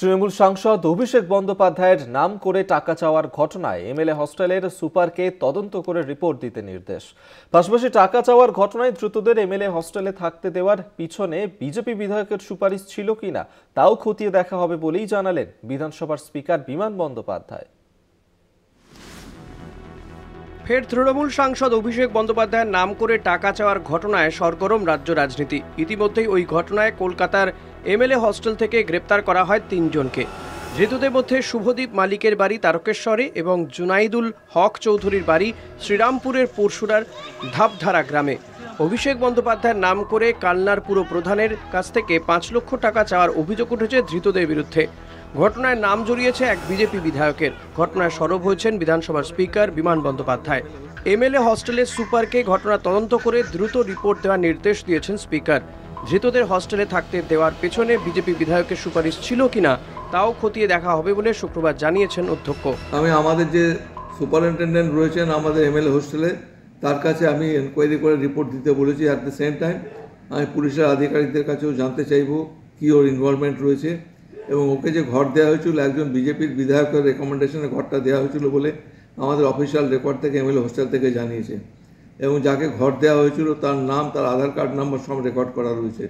তৃণমূল সাংসদ অভিষেক বন্দ্যোপাধ্যায়ের নাম করে টাকা চাওয়ার ঘটনায় এমএলএ হস্টেলের সুপারকে তদন্ত করে রিপোর্ট দিতে নির্দেশ। পাশাপাশি টাকা চাওয়ার ঘটনায় ধৃতদের এমএলএ হস্টেলে থাকতে দেওয়ার পিছনে বিজেপি বিধায়কের সুপারিশ ছিল কিনা তাও খতিয়ে দেখা হবে বলেই জানালেন বিধানসভার স্পিকার বিমান বন্দ্যোপাধ্যায়। ফের তৃণমূল সাংসদ অভিষেক বন্দ্যোপাধ্যায়ের নাম করে টাকা চাওয়ার ঘটনায় সরগরম রাজ্য রাজনীতি। ইতিমধ্যেই ওই ঘটনায় কলকাতার এমএলএ হস্টেল থেকে গ্রেপ্তার করা হয় ৩ জনকে। ধৃতদের মধ্যে শুভদীপ মালিকের বাড়ি তারকেশ্বরে এবং জুনাইদুল হক চৌধুরীর বাড়ি শ্রীরামপুরের পরশুরার ধাপধারা গ্রামে। অভিষেক বন্দ্যোপাধ্যায়ের নাম করে কালনার পুর প্রধানের কাছ থেকে ৫ লক্ষ টাকা চাওয়ার অভিযোগ উঠেছে ধৃতদের বিরুদ্ধে। ঘটনায় নাম জড়িয়েছে এক বিজেপি বিধায়কের। ঘটনায় সরব হয়েছেন বিধানসভার স্পিকার বিমান বন্দ্যোপাধ্যায়। এমএলএ হস্টেলের সুপারকে ঘটনা তদন্ত করে দ্রুত রিপোর্ট দেওয়ার নির্দেশ দিয়েছেন স্পিকার। ধৃতদের হস্টেলে থাকতে দেওয়ার পেছনে বিজেপি বিধায়কের সুপারিশ ছিল কিনা তাও খতিয়ে দেখা হবে বলে শুক্রবার জানিয়েছেন অধ্যক্ষ। আমি আমাদের যে সুপারিনটেন্ডেন্ট রয়েছেন আমাদের এমএলএ হোস্টেলে, তার কাছে আমি এনকোয়ারি করে রিপোর্ট দিতে বলেছি। অ্যাট দ্য সেম টাইম আমি পুলিশের আধিকারিকদের কাছেও জানতে চাইব কী ওর ইনভলভমেন্ট রয়েছে, এবং ওকে যে ঘর দেওয়া হয়েছিল একজন বিজেপির বিধায়কের রেকমেন্ডেশনে ঘরটা দেওয়া হয়েছিল বলে আমাদের অফিসিয়াল রেকর্ড থেকে এমএলএ হোস্টেল থেকে জানিয়েছে, এবং যাকে ঘর দেওয়া হয়েছিল তার নাম, তার আধার কার্ড নাম্বার সব রেকর্ড করা রয়েছে।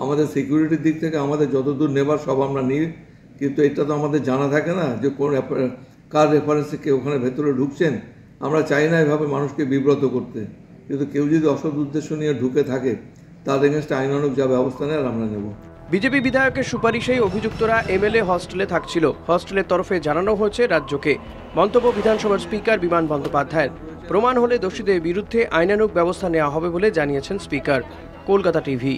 আমাদের সিকিউরিটির দিক থেকে আমাদের যতদূর নেবার সব আমরা নিই, কিন্তু এটা তো আমাদের জানা থাকে না যে কোন কার রেফারেন্সে কেউ ওখানে ভেতরে ঢুকছেন। আমরা চাই না এভাবে মানুষকে বিব্রত করতে, কিন্তু কেউ যদি অসৎ উদ্দেশ্য নিয়ে ঢুকে থাকে তার এগেনস্টে আইনানুগ যা ব্যবস্থা নেয় আমরা নেব। বিজেপি বিধায়কের সুপারিশেই অভিযুক্তরা এমএলএ হস্টেলে থাকছিল। হস্টেলের তরফে জানানো হয়েছে রাজ্যকে। মন্তব্য বিধানসভার স্পিকার বিমান বন্দ্যোপাধ্যায়ের। প্রমাণ হলে দোষীদের বিরুদ্ধে আইনানুগ ব্যবস্থা নেওয়া হবে বলে জানিয়েছেন স্পিকার। কলকাতা টিভি।